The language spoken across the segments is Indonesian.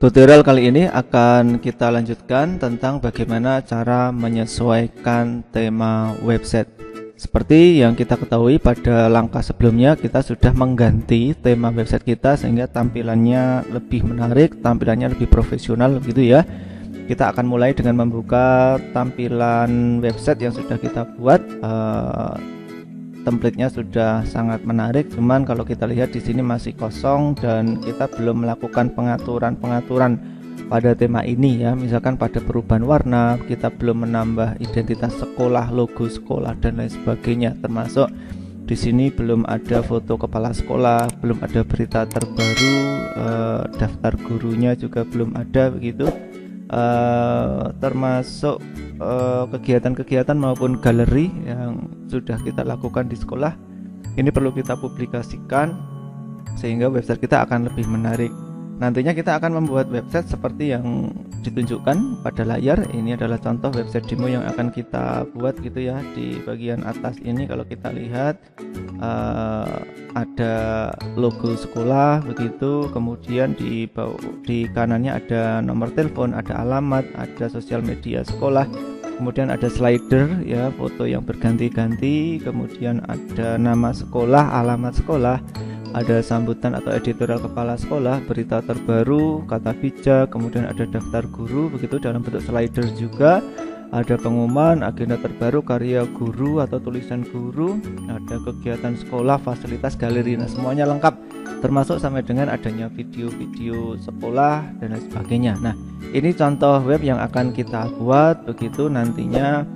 Tutorial kali ini akan kita lanjutkan tentang bagaimana cara menyesuaikan tema website. Seperti yang kita ketahui pada langkah sebelumnya, kita sudah mengganti tema website kita sehingga tampilannya lebih menarik, tampilannya lebih profesional gitu ya. Kita akan mulai dengan membuka tampilan website yang sudah kita buat. Template-nya sudah sangat menarik, cuman kalau kita lihat di sini masih kosong dan kita belum melakukan pengaturan pada tema ini ya. Misalkan pada perubahan warna, kita belum menambah identitas sekolah, logo sekolah dan lain sebagainya. Termasuk di sini belum ada foto kepala sekolah, belum ada berita terbaru, daftar gurunya juga belum ada begitu. Termasuk kegiatan-kegiatan maupun galeri yang sudah kita lakukan di sekolah ini perlu kita publikasikan sehingga website kita akan lebih menarik. Nantinya kita akan membuat website seperti yang ditunjukkan pada layar. Ini adalah contoh website demo yang akan kita buat gitu ya. Di bagian atas ini kalau kita lihat ada logo sekolah begitu, kemudian di kanannya ada nomor telepon, ada alamat, ada sosial media sekolah, kemudian ada slider ya, foto yang berganti-ganti, kemudian ada nama sekolah, alamat sekolah, ada sambutan atau editorial kepala sekolah, berita terbaru, kata bijak, kemudian ada daftar guru begitu dalam bentuk slider juga. Ada pengumuman, agenda terbaru, karya guru atau tulisan guru, ada kegiatan sekolah, fasilitas galeri. Nah, semuanya lengkap, termasuk sampai dengan adanya video-video sekolah dan lain sebagainya. Nah, ini contoh web yang akan kita buat begitu. Nantinya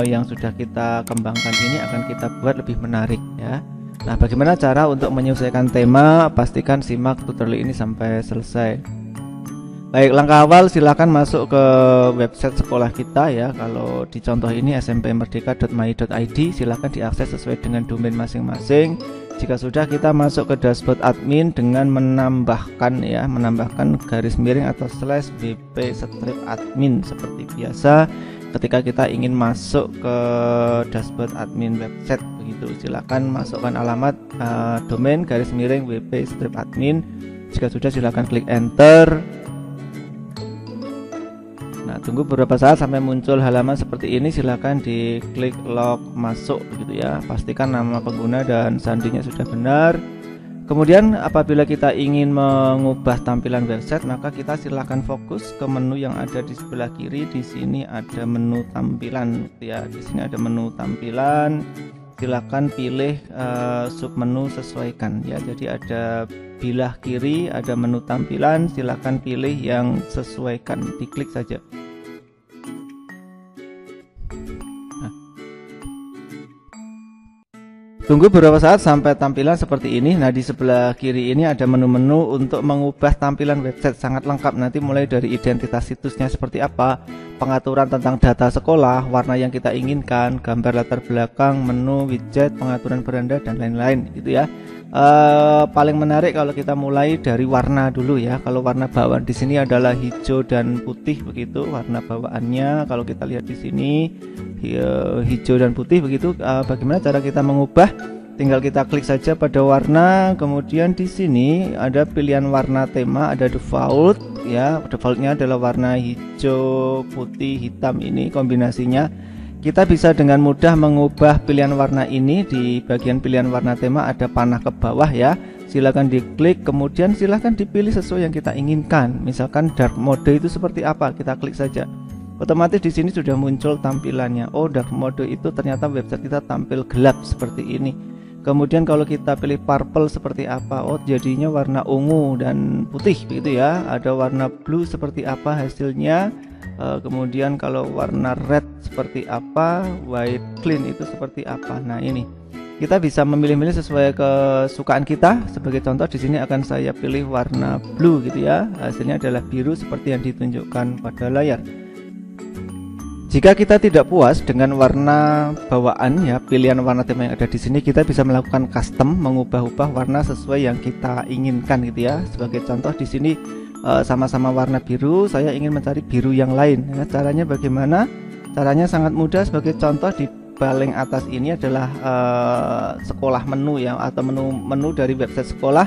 yang sudah kita kembangkan ini akan kita buat lebih menarik ya. Nah, bagaimana cara untuk menyesuaikan tema? Pastikan simak tutorial ini sampai selesai. Baik, langkah awal silakan masuk ke website sekolah kita ya. Kalau di contoh ini smpmerdeka.my.id, silakan diakses sesuai dengan domain masing-masing. Jika sudah, kita masuk ke dashboard admin dengan menambahkan garis miring atau slash wp-admin seperti biasa. Ketika kita ingin masuk ke dashboard admin website begitu, silakan masukkan alamat domain garis miring wp-admin. Jika sudah, silakan klik enter. Nah, tunggu beberapa saat sampai muncul halaman seperti ini. Silahkan diklik log masuk begitu ya. Pastikan nama pengguna dan sandinya sudah benar. Kemudian apabila kita ingin mengubah tampilan website, maka kita silahkan fokus ke menu yang ada di sebelah kiri. Di sini ada menu tampilan ya. Di sini ada menu tampilan. Silahkan pilih submenu sesuaikan ya. Jadi ada bilah kiri, ada menu tampilan. Silahkan pilih yang sesuaikan. Diklik saja. Tunggu beberapa saat sampai tampilan seperti ini. Nah, di sebelah kiri ini ada menu-menu untuk mengubah tampilan website, sangat lengkap. Nanti mulai dari identitas situsnya seperti apa, pengaturan tentang data sekolah, warna yang kita inginkan, gambar latar belakang, menu, widget, pengaturan beranda dan lain-lain gitu ya. Paling menarik kalau kita mulai dari warna dulu ya. Kalau warna bawaan di sini adalah hijau dan putih begitu warna bawaannya. Kalau kita lihat di sini hijau dan putih begitu. Bagaimana cara kita mengubah? Tinggal kita klik saja pada warna, kemudian di sini ada pilihan warna tema, ada default ya. Defaultnya adalah warna hijau, putih, hitam, ini kombinasinya. Kita bisa dengan mudah mengubah pilihan warna ini. Di bagian pilihan warna tema ada panah ke bawah ya. Silakan diklik, kemudian silakan dipilih sesuai yang kita inginkan. Misalkan dark mode itu seperti apa, kita klik saja. Otomatis di sini sudah muncul tampilannya. Oh, dark mode itu ternyata website kita tampil gelap seperti ini. Kemudian kalau kita pilih purple seperti apa? Oh, jadinya warna ungu dan putih begitu ya. Ada warna blue seperti apa hasilnya? Kemudian kalau warna red seperti apa, white clean itu seperti apa. Nah, ini kita bisa memilih-milih sesuai kesukaan kita. Sebagai contoh di sini akan saya pilih warna blue gitu ya. Hasilnya adalah biru seperti yang ditunjukkan pada layar. Jika kita tidak puas dengan warna bawaan ya, pilihan warna tema yang ada di sini, kita bisa melakukan custom, mengubah-ubah warna sesuai yang kita inginkan gitu ya. Sebagai contoh di sini sama-sama warna biru, saya ingin mencari biru yang lain ya. Caranya bagaimana? Caranya sangat mudah. Sebagai contoh di paling atas ini adalah sekolah menu ya, atau menu dari website sekolah.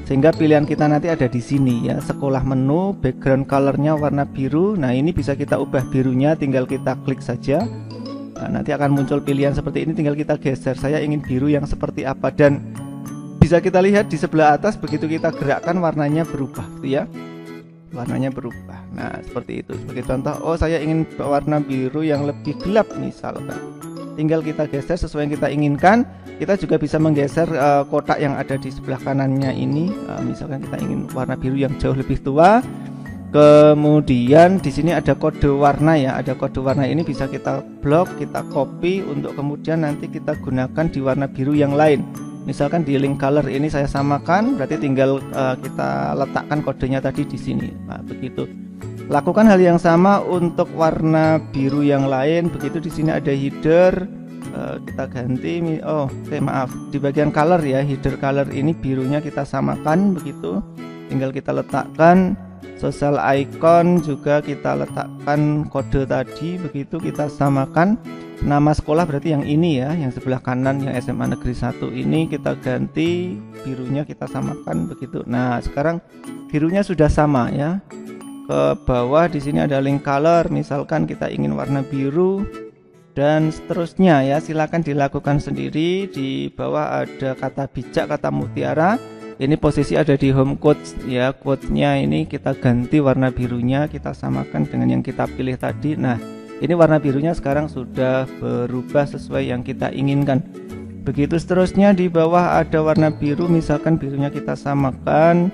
sehingga pilihan kita nanti ada di sini ya, sekolah menu, background colornya warna biru. Nah ini bisa kita ubah birunya, tinggal kita klik saja. Nah, nanti akan muncul pilihan seperti ini, tinggal kita geser. Saya ingin biru yang seperti apa, dan bisa kita lihat di sebelah atas begitu kita gerakkan warnanya berubah, gitu ya. Warnanya berubah. Nah seperti itu. Sebagai contoh, oh saya ingin warna biru yang lebih gelap misalkan. Tinggal kita geser sesuai yang kita inginkan. Kita juga bisa menggeser kotak yang ada di sebelah kanannya ini. Misalkan kita ingin warna biru yang jauh lebih tua. Kemudian di sini ada kode warna ya. Ada kode warna ini bisa kita blok, kita copy untuk kemudian nanti kita gunakan di warna biru yang lain. Misalkan di link color ini saya samakan, berarti tinggal kita letakkan kodenya tadi di sini. Nah, begitu. Lakukan hal yang sama untuk warna biru yang lain. Begitu di sini ada header. Kita ganti, maaf, di bagian color ya, header color ini birunya kita samakan begitu, tinggal kita letakkan social icon, juga kita letakkan kode tadi begitu, kita samakan. Nama sekolah berarti yang ini ya, yang sebelah kanan yang SMA Negeri 1 ini kita ganti, birunya kita samakan begitu. Nah sekarang birunya sudah sama ya. Ke bawah di sini ada link color, misalkan kita ingin warna biru dan seterusnya ya, silakan dilakukan sendiri. Di bawah ada kata bijak, kata mutiara. Ini posisi ada di home quotes ya, quotes-nya ini kita ganti warna birunya, kita samakan dengan yang kita pilih tadi. Nah, ini warna birunya sekarang sudah berubah sesuai yang kita inginkan. Begitu seterusnya, di bawah ada warna biru, misalkan birunya kita samakan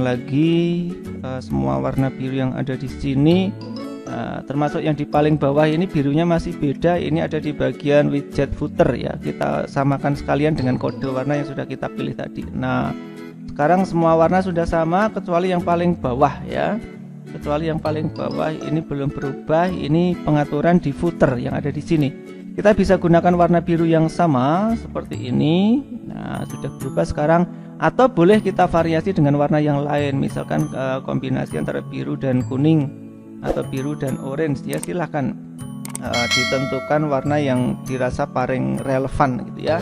lagi semua warna biru yang ada di sini. Termasuk yang di paling bawah ini birunya masih beda, ini ada di bagian widget footer ya, kita samakan sekalian dengan kode warna yang sudah kita pilih tadi. Nah sekarang semua warna sudah sama kecuali yang paling bawah ya, kecuali yang paling bawah ini belum berubah. Ini pengaturan di footer yang ada di sini. Kita bisa gunakan warna biru yang sama seperti ini. Nah sudah berubah sekarang, atau boleh kita variasi dengan warna yang lain, misalkan kombinasi antara biru dan kuning atau biru dan orange ya, silahkan ditentukan warna yang dirasa paling relevan gitu ya.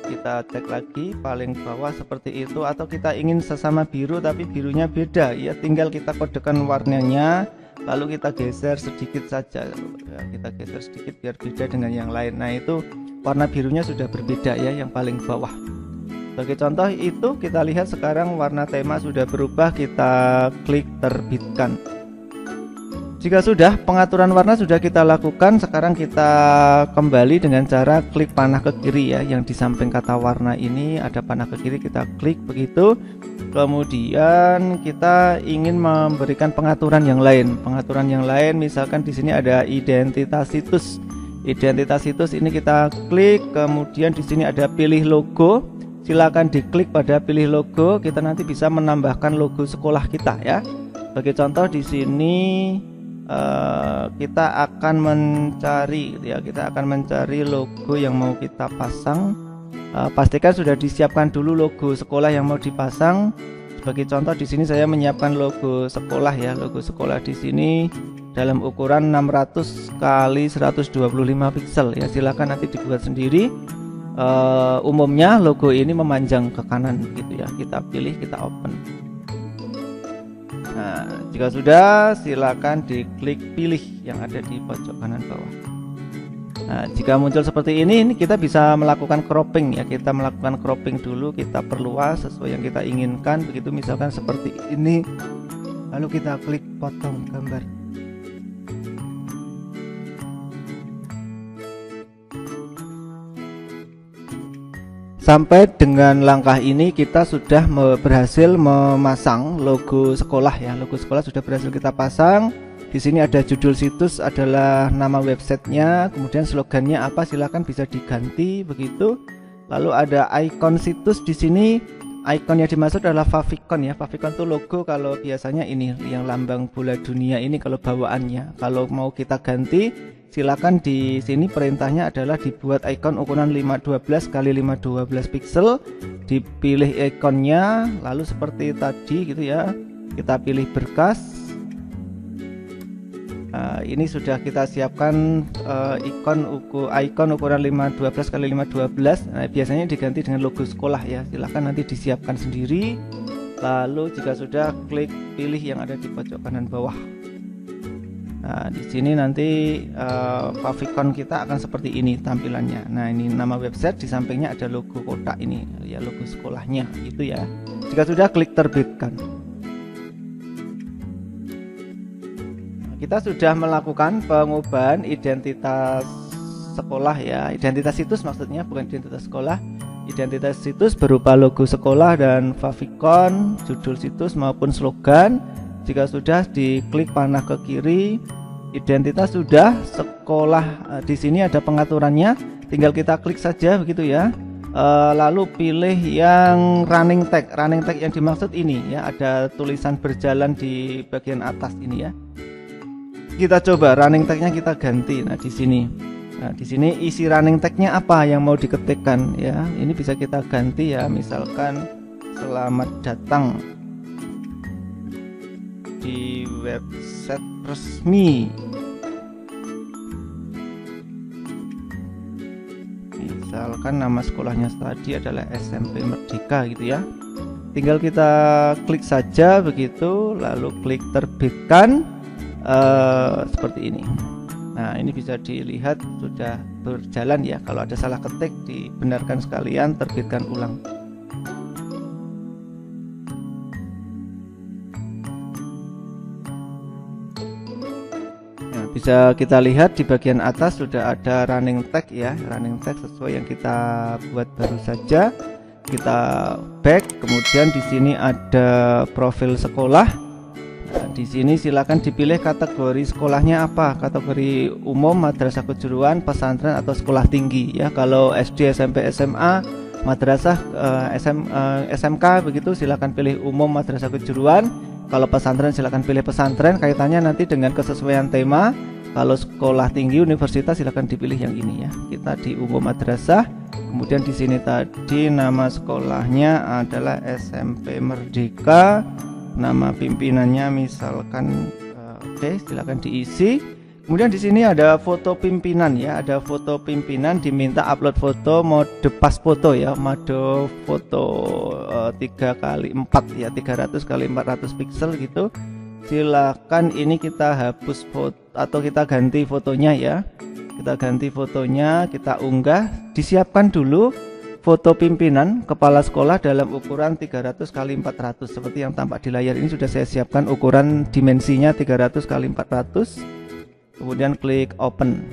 Kita cek lagi paling bawah seperti itu, atau kita ingin sesama biru tapi birunya beda ya, tinggal kita kodekan warnanya lalu kita geser sedikit saja ya, kita geser sedikit biar beda dengan yang lain. Nah itu warna birunya sudah berbeda ya, yang paling bawah. Sebagai contoh itu kita lihat sekarang warna tema sudah berubah, kita klik terbitkan. Jika sudah pengaturan warna sudah kita lakukan, sekarang kita kembali dengan cara klik panah ke kiri ya, yang di samping kata warna ini ada panah ke kiri, kita klik begitu. Kemudian kita ingin memberikan pengaturan yang lain. Pengaturan yang lain misalkan di sini ada identitas situs. Identitas situs ini kita klik, kemudian di sini ada pilih logo. Silakan diklik pada pilih logo, kita nanti bisa menambahkan logo sekolah kita ya. Sebagai contoh di sini kita akan mencari ya, kita akan mencari logo yang mau kita pasang. Pastikan sudah disiapkan dulu logo sekolah yang mau dipasang. Sebagai contoh di sini saya menyiapkan logo sekolah ya, logo sekolah di sini dalam ukuran 600 x 125 pixel ya, silakan nanti dibuat sendiri. Umumnya logo ini memanjang ke kanan gitu ya, kita pilih, kita open. Nah, jika sudah silakan diklik pilih yang ada di pojok kanan bawah. Nah, jika muncul seperti ini kita bisa melakukan cropping ya. Kita melakukan cropping dulu, kita perluas sesuai yang kita inginkan. Begitu misalkan seperti ini. Lalu kita klik potong gambar. Sampai dengan langkah ini kita sudah berhasil memasang logo sekolah ya. Logo sekolah sudah berhasil kita pasang. Di sini ada judul situs, adalah nama websitenya, kemudian slogannya apa, silakan bisa diganti begitu. Lalu ada ikon situs di sini. Ikon yang dimaksud adalah favicon ya. Favicon itu logo kalau biasanya ini yang lambang bola dunia ini kalau bawaannya. Kalau mau kita ganti, silakan di sini perintahnya adalah dibuat ikon ukuran 512 x 512 pixel, dipilih ikonnya, lalu seperti tadi gitu ya, kita pilih berkas. ini sudah kita siapkan ikon ukuran 512 kali 512. Nah, biasanya diganti dengan logo sekolah ya. Silahkan nanti disiapkan sendiri. Lalu jika sudah, klik pilih yang ada di pojok kanan bawah. Nah, di sini nanti favicon kita akan seperti ini tampilannya. Nah, ini nama website, di sampingnya ada logo kotak ini, ya logo sekolahnya gitu ya. Jika sudah, klik terbitkan. Nah, kita sudah melakukan pengubahan identitas sekolah ya, identitas situs maksudnya, bukan identitas sekolah. Identitas situs berupa logo sekolah dan favicon, judul situs maupun slogan. Jika sudah, diklik panah ke kiri. Identitas sudah, sekolah di sini ada pengaturannya. Tinggal kita klik saja begitu ya. Lalu pilih yang running tag. Running tag yang dimaksud ini ya, ada tulisan berjalan di bagian atas ini ya. Kita coba running tagnya kita ganti. Nah, di sini. Nah, di sini isi running tag-nya apa yang mau diketikkan ya. Ini bisa kita ganti ya, misalkan selamat datang di website resmi. Misalkan nama sekolahnya tadi adalah SMP Merdeka gitu ya. Tinggal kita klik saja begitu, lalu klik terbitkan seperti ini. Nah, ini bisa dilihat sudah berjalan ya. Kalau ada salah ketik, dibenarkan sekalian, terbitkan ulang. Nah, bisa kita lihat di bagian atas sudah ada running tag ya, running tag sesuai yang kita buat baru saja. Kita back, kemudian di sini ada profil sekolah. Nah, di sini silakan dipilih kategori sekolahnya apa, kategori umum, madrasah kejuruan, pesantren atau sekolah tinggi ya. Kalau SD, SMP, SMA, madrasah, SMK begitu, silakan pilih umum, madrasah kejuruan. Kalau pesantren silakan pilih pesantren, kaitannya nanti dengan kesesuaian tema. Kalau sekolah tinggi, universitas, silakan dipilih yang ini ya. Kita di umum madrasah. Kemudian di sini tadi nama sekolahnya adalah SMP Merdeka. Nama pimpinannya misalkan oke, silakan diisi. Kemudian di sini ada foto pimpinan ya, ada foto pimpinan, diminta upload foto mode pas foto ya, mode foto 3x4 ya, 300 x 400 pixel gitu. Silakan ini kita hapus foto atau kita ganti fotonya ya. Kita ganti fotonya, kita unggah. Disiapkan dulu foto pimpinan kepala sekolah dalam ukuran 300 x 400 seperti yang tampak di layar ini. Sudah saya siapkan ukuran dimensinya 300 x 400. Kemudian klik open.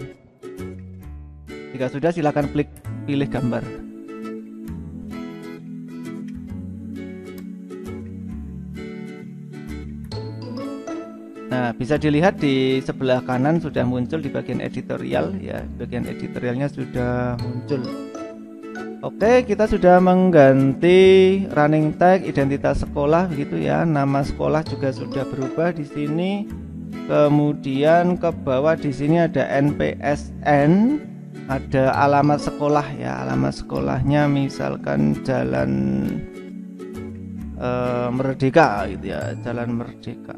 Jika sudah, silakan klik pilih gambar. Nah, bisa dilihat di sebelah kanan sudah muncul di bagian editorial ya. Bagian editorialnya sudah muncul. Oke, kita sudah mengganti running tag, identitas sekolah begitu ya. Nama sekolah juga sudah berubah di sini. Kemudian ke bawah di sini ada NPSN, ada alamat sekolah ya. Alamat sekolahnya misalkan Jalan Merdeka gitu ya, Jalan Merdeka.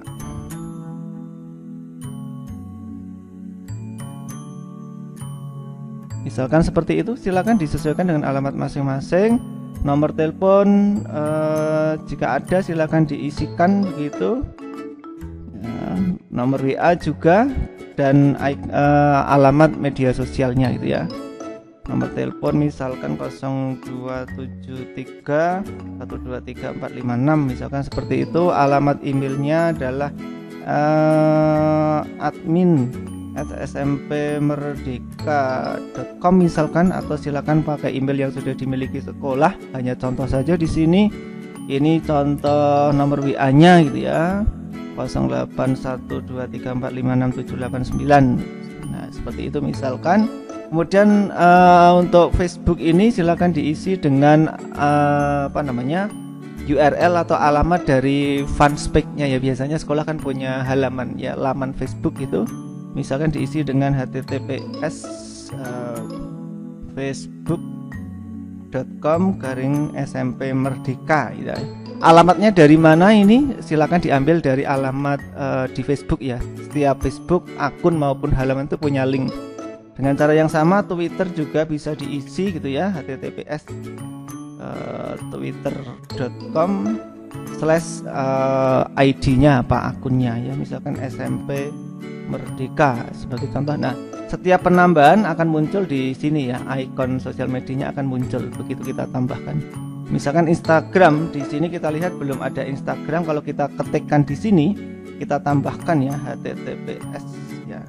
Misalkan seperti itu, silakan disesuaikan dengan alamat masing-masing. Nomor telepon jika ada silakan diisikan begitu. Ya, nomor WA juga dan alamat media sosialnya gitu ya. Nomor telepon misalkan 0273 123456 misalkan seperti itu. Alamat emailnya adalah admin @smpmerdeka.com misalkan, atau silakan pakai email yang sudah dimiliki sekolah. Hanya contoh saja di sini. Ini contoh nomor WA-nya gitu ya. 081234567789. Nah, seperti itu misalkan. Kemudian untuk Facebook ini silakan diisi dengan URL atau alamat dari fanspage-nya ya. Biasanya sekolah kan punya halaman ya, laman Facebook itu. Misalkan diisi dengan https facebook.com/SMP Merdeka gitu. Alamatnya dari mana ini? Silakan diambil dari alamat di Facebook ya. Setiap Facebook akun maupun halaman itu punya link. Dengan cara yang sama Twitter juga bisa diisi gitu ya, https twitter.com/id-nya apa akunnya ya, misalkan SMP Merdeka sebagai contoh. Nah, setiap penambahan akan muncul di sini ya, ikon sosial medianya akan muncul begitu kita tambahkan. Misalkan Instagram, di sini kita lihat belum ada Instagram. Kalau kita ketikkan di sini, kita tambahkan ya https ya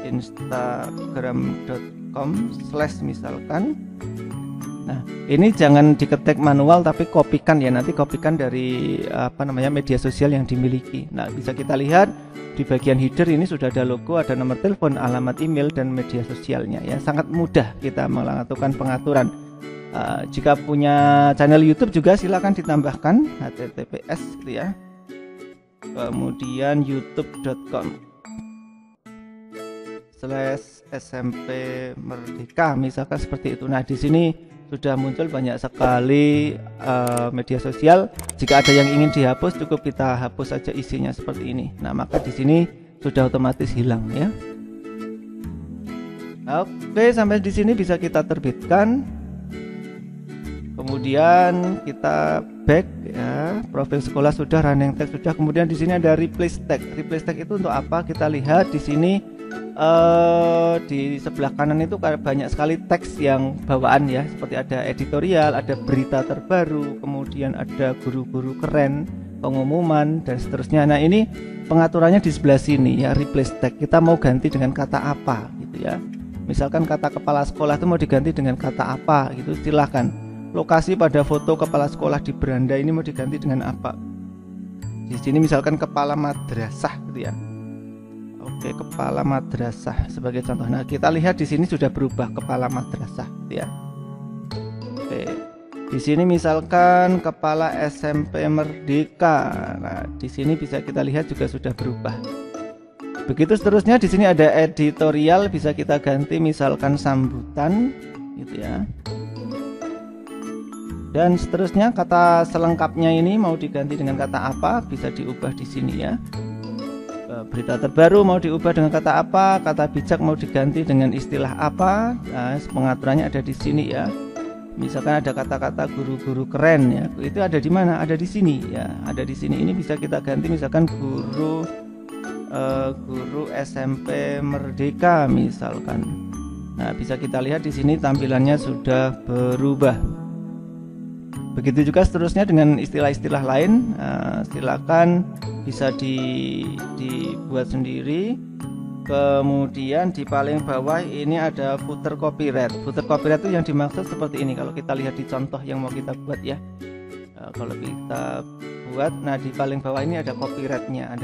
instagram.com/ misalkan. Nah, ini jangan diketik manual tapi kopikan ya, nanti kopikan dari media sosial yang dimiliki. Nah, bisa kita lihat di bagian header ini sudah ada logo, ada nomor telepon, alamat email dan media sosialnya ya. Sangat mudah kita melakukan pengaturan. Jika punya channel YouTube juga silakan ditambahkan https gitu ya. Kemudian youtube.com/SMP Merdeka misalkan seperti itu. Nah, di sini sudah muncul banyak sekali media sosial. Jika ada yang ingin dihapus, cukup kita hapus saja isinya seperti ini. Nah, maka di sini sudah otomatis hilang ya. Oke, sampai di sini bisa kita terbitkan. Kemudian kita back ya, profil sekolah sudah, running text sudah. Kemudian di sini ada replace text. Replace text itu untuk apa? Kita lihat di sini di sebelah kanan itu banyak sekali teks yang bawaan ya, seperti ada editorial, ada berita terbaru, kemudian ada guru-guru keren, pengumuman dan seterusnya. Nah, ini pengaturannya di sebelah sini ya, replace text. Kita mau ganti dengan kata apa gitu ya. Misalkan kata kepala sekolah itu mau diganti dengan kata apa gitu, silahkan. Lokasi pada foto kepala sekolah di beranda ini mau diganti dengan apa? Di sini misalkan kepala madrasah gitu ya. Oke, kepala madrasah sebagai contoh. Nah, kita lihat di sini sudah berubah kepala madrasah gitu ya. Oke. Di sini misalkan kepala SMP Merdeka. Nah, di sini bisa kita lihat juga sudah berubah. Begitu seterusnya, di sini ada editorial, bisa kita ganti misalkan sambutan gitu ya. Dan seterusnya, kata selengkapnya ini mau diganti dengan kata apa, bisa diubah di sini ya. Berita terbaru mau diubah dengan kata apa, kata bijak mau diganti dengan istilah apa. Nah, pengaturannya ada di sini ya. Misalkan ada kata-kata guru-guru keren ya, itu ada di mana? Ada di sini ya, ada di sini. Ini bisa kita ganti misalkan guru SMP Merdeka misalkan. Nah, bisa kita lihat di sini tampilannya sudah berubah. Begitu juga seterusnya dengan istilah-istilah lain. Silakan bisa dibuat sendiri. Kemudian di paling bawah ini ada footer copyright. Footer copyright itu yang dimaksud seperti ini. Kalau kita lihat di contoh yang mau kita buat ya, kalau kita buat, nah di paling bawah ini ada copyrightnya,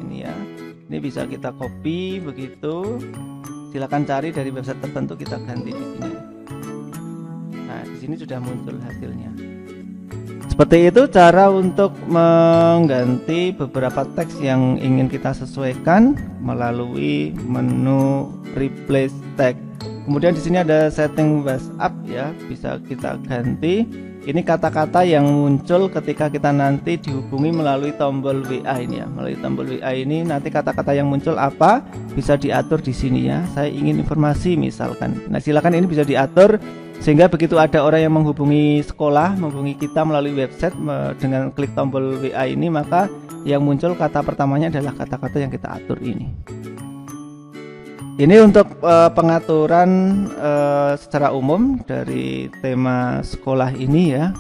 ini ya. Ini bisa kita copy begitu. Silakan cari dari website tertentu, kita ganti di sini. Nah, di sini sudah muncul hasilnya. Seperti itu cara untuk mengganti beberapa teks yang ingin kita sesuaikan melalui menu replace text. Kemudian di sini ada setting WhatsApp ya, bisa kita ganti. Ini kata-kata yang muncul ketika kita nanti dihubungi melalui tombol WA ini ya. Melalui tombol WA ini nanti kata-kata yang muncul apa bisa diatur di sini ya. Saya ingin informasi misalkan. Nah, silakan ini bisa diatur sehingga begitu ada orang yang menghubungi sekolah, menghubungi kita melalui website dengan klik tombol WA ini, maka yang muncul kata pertamanya adalah kata-kata yang kita atur ini. Ini untuk pengaturan secara umum dari tema sekolah ini ya.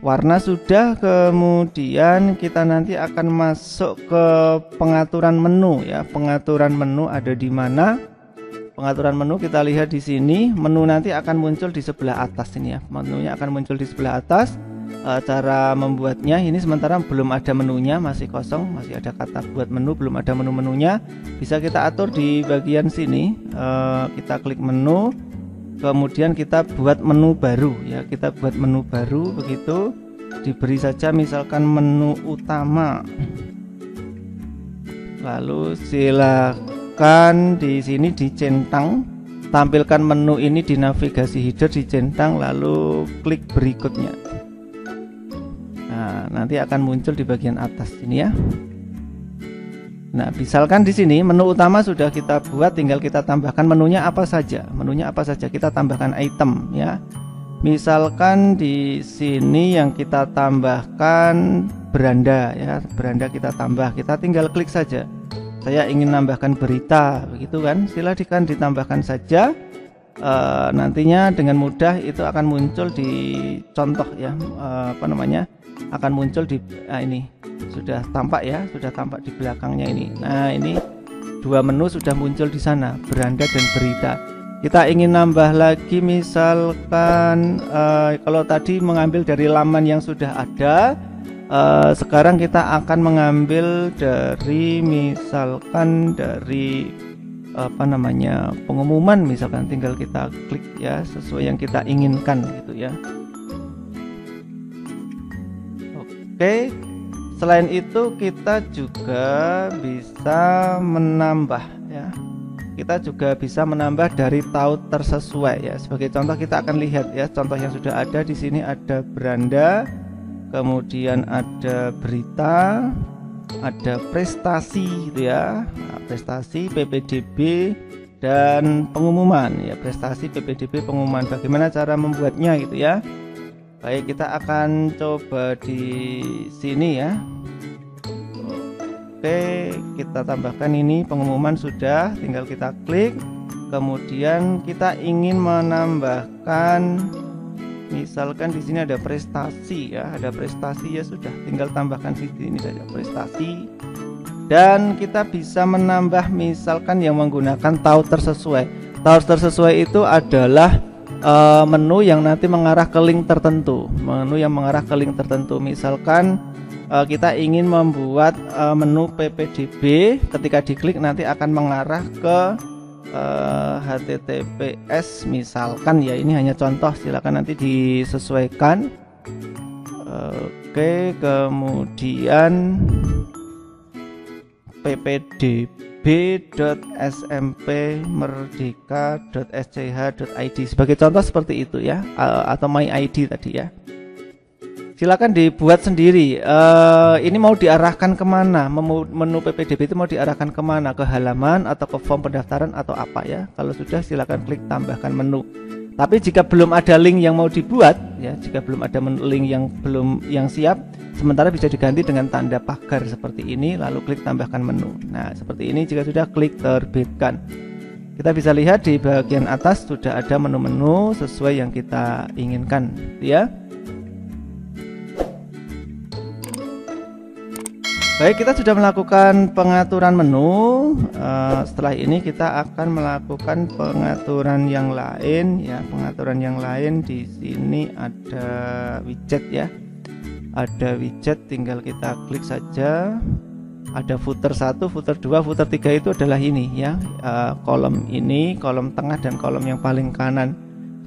Warna sudah, kemudian kita nanti akan masuk ke pengaturan menu ya. Pengaturan menu ada di mana? Pengaturan menu kita lihat di sini. Menu nanti akan muncul di sebelah atas ini ya. Menunya akan muncul di sebelah atas. Cara membuatnya ini sementara belum ada menunya, masih kosong, masih ada kata buat menu, belum ada menu-menunya. Bisa kita atur di bagian sini. Kita klik menu, kemudian kita buat menu baru ya. Kita buat menu baru begitu. Diberi saja misalkan menu utama. Lalu silakan di sini dicentang tampilkan menu ini di navigasi header, dicentang lalu klik berikutnya. Nah, nanti akan muncul di bagian atas ini ya. Nah, misalkan di sini menu utama sudah kita buat, tinggal kita tambahkan menunya apa saja. Menunya apa saja, kita tambahkan item ya. Misalkan di sini yang kita tambahkan beranda ya, beranda kita tambah, kita tinggal klik saja. Saya ingin nambahkan berita, begitu kan? Silakan ditambahkan saja. Nantinya dengan mudah itu akan muncul di contoh ya, akan muncul di ini sudah tampak ya, sudah tampak di belakangnya ini. Nah, ini dua menu sudah muncul di sana, beranda dan berita. Kita ingin nambah lagi, misalkan kalau tadi mengambil dari laman yang sudah ada, sekarang kita akan mengambil dari misalkan dari pengumuman, misalkan tinggal kita klik ya sesuai yang kita inginkan gitu ya. Oke. Selain itu kita juga bisa menambah ya. Kita juga bisa menambah dari taut tersesuai ya. Sebagai contoh kita akan lihat ya, contoh yang sudah ada di sini ada beranda, kemudian ada berita, ada prestasi gitu ya. Nah, prestasi, PPDB dan pengumuman ya, prestasi, PPDB, pengumuman. Bagaimana cara membuatnya gitu ya. Baik, kita akan coba di sini ya. Oke, kita tambahkan ini pengumuman sudah, tinggal kita klik. Kemudian kita ingin menambahkan, misalkan di sini ada prestasi ya, ada prestasi ya sudah, tinggal tambahkan di sini saja prestasi. Dan kita bisa menambah misalkan yang menggunakan taut tersesuai. Taut tersesuai itu adalah menu yang nanti mengarah ke link tertentu, menu yang mengarah ke link tertentu. Misalkan kita ingin membuat menu PPDB, ketika diklik nanti akan mengarah ke HTTPS misalkan ya, ini hanya contoh, silakan nanti disesuaikan. Oke, kemudian ppdb.smpmerdeka.sch.id sebagai contoh seperti itu ya, atau myid tadi ya. Silakan dibuat sendiri. Ini mau diarahkan kemana? Menu PPDB itu mau diarahkan kemana? Ke halaman atau ke form pendaftaran atau apa ya? Kalau sudah silakan klik tambahkan menu. Tapi jika belum ada link yang mau dibuat ya, jika belum ada link yang siap, sementara bisa diganti dengan tanda pagar seperti ini, lalu klik tambahkan menu. Nah, seperti ini jika sudah klik terbitkan. Kita bisa lihat di bagian atas sudah ada menu-menu sesuai yang kita inginkan ya. Baik, kita sudah melakukan pengaturan menu. Setelah ini kita akan melakukan pengaturan yang lain ya. Pengaturan yang lain di sini ada widget ya. Ada widget, tinggal kita klik saja. Ada footer 1, footer 2, footer 3 itu adalah ini ya. Kolom ini, kolom tengah dan kolom yang paling kanan.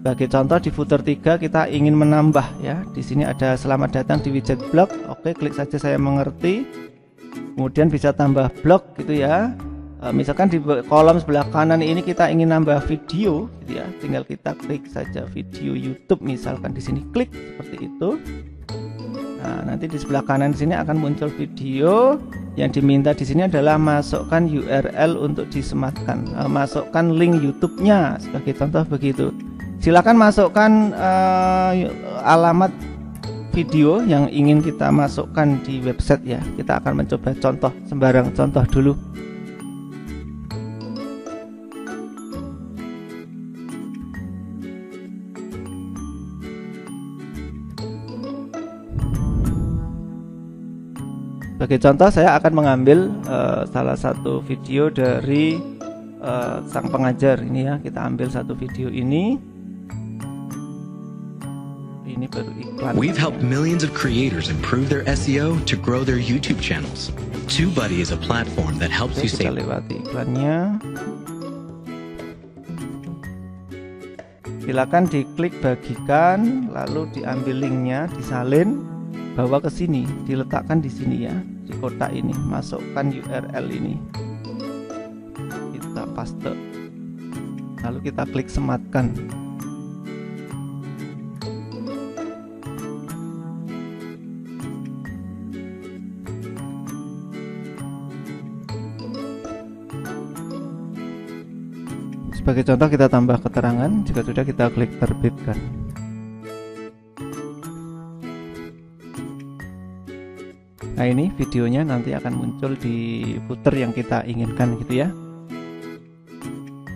Sebagai contoh di footer 3 kita ingin menambah ya. Di sini ada selamat datang di widget blog. Oke, klik saja saya mengerti. Kemudian bisa tambah blog gitu ya. Misalkan di kolom sebelah kanan ini kita ingin nambah video gitu ya, tinggal kita klik saja video YouTube misalkan, di sini klik seperti itu. Nah, nanti di sebelah kanan di sini akan muncul video. Yang diminta di sini adalah masukkan URL untuk disematkan, masukkan link YouTube-nya sebagai contoh begitu. Silakan masukkan alamat video yang ingin kita masukkan di website ya. Kita akan mencoba contoh, sembarang contoh dulu. Sebagai contoh saya akan mengambil salah satu video dari sang pengajar ini ya. Kita ambil satu video ini. Ini baru iklan. We've helped millions of creators improve their SEO to grow their YouTube channels. TubeBuddy is a platform that helps you Kita save. lewati iklannya. Silakan diklik bagikan, lalu diambil linknya, disalin, bawa ke sini, diletakkan di sini ya, di kotak ini. Masukkan URL ini, kita paste. lalu kita klik sematkan. Sebagai contoh kita tambah keterangan, jika sudah kita klik terbitkan. Nah, ini videonya nanti akan muncul di footer yang kita inginkan gitu ya.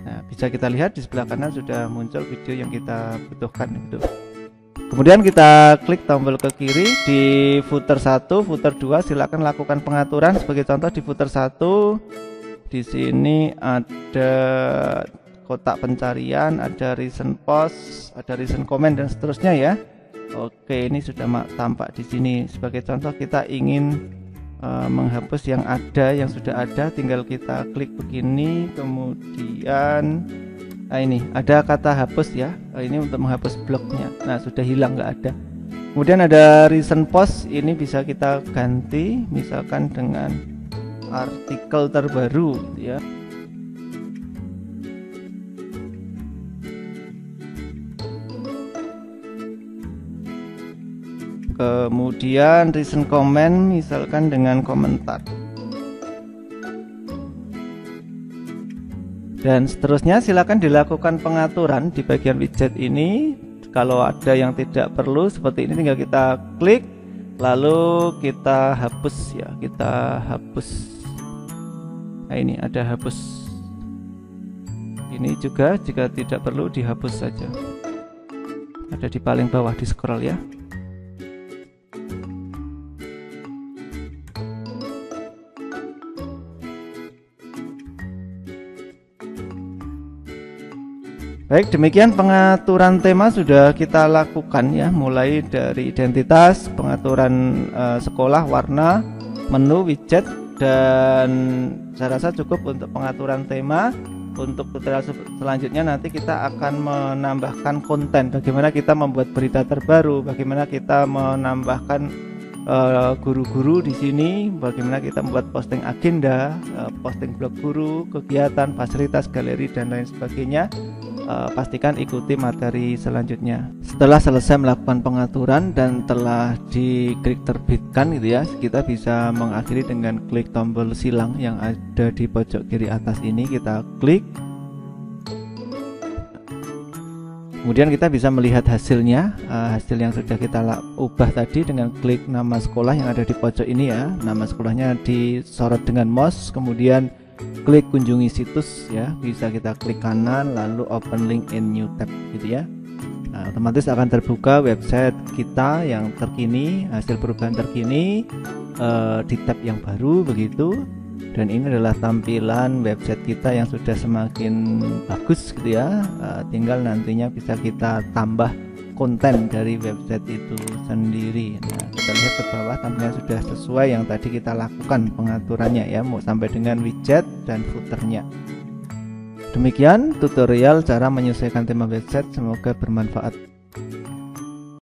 Nah, bisa kita lihat di sebelah kanan sudah muncul video yang kita butuhkan gitu. Kemudian kita klik tombol ke kiri di footer 1, footer 2 silakan lakukan pengaturan. Sebagai contoh di footer 1 di sini ada kotak pencarian, ada recent post, ada recent comment dan seterusnya ya. Oke, ini sudah tampak di sini. Sebagai contoh kita ingin menghapus yang ada, yang sudah ada, tinggal kita klik begini, kemudian nah ini ada kata hapus ya. Ini untuk menghapus blognya. Nah, sudah hilang, nggak ada. Kemudian ada recent post, ini bisa kita ganti misalkan dengan artikel terbaru gitu ya. Kemudian recent comment misalkan dengan komentar. Dan seterusnya silakan dilakukan pengaturan di bagian widget ini. Kalau ada yang tidak perlu seperti ini tinggal kita klik lalu kita hapus ya, kita hapus. Nah, ini ada hapus. Ini juga jika tidak perlu dihapus saja. Ada di paling bawah, di scroll ya. Baik, demikian pengaturan tema sudah kita lakukan ya, mulai dari identitas, pengaturan sekolah, warna, menu, widget, dan saya rasa cukup untuk pengaturan tema. Untuk tutorial selanjutnya nanti kita akan menambahkan konten, bagaimana kita membuat berita terbaru, bagaimana kita menambahkan guru-guru di sini, bagaimana kita membuat posting agenda, posting blog guru, kegiatan, fasilitas, galeri dan lain sebagainya. Pastikan ikuti materi selanjutnya. Setelah selesai melakukan pengaturan dan telah diklik terbitkan gitu ya, kita bisa mengakhiri dengan klik tombol silang yang ada di pojok kiri atas ini. Kita klik, kemudian kita bisa melihat hasilnya, hasil yang sudah kita ubah tadi dengan klik nama sekolah yang ada di pojok ini ya. Nama sekolahnya disorot dengan mouse, kemudian klik kunjungi situs ya, bisa kita klik kanan lalu open link in new tab gitu ya. Nah, otomatis akan terbuka website kita yang terkini, hasil perubahan terkini di tab yang baru begitu. Dan ini adalah tampilan website kita yang sudah semakin bagus gitu ya. Tinggal nantinya bisa kita tambah konten dari website itu sendiri. Nah, kita lihat ke bawah tampilnya sudah sesuai yang tadi kita lakukan pengaturannya ya, mau sampai dengan widget dan footernya. Demikian tutorial cara menyesuaikan tema website, semoga bermanfaat.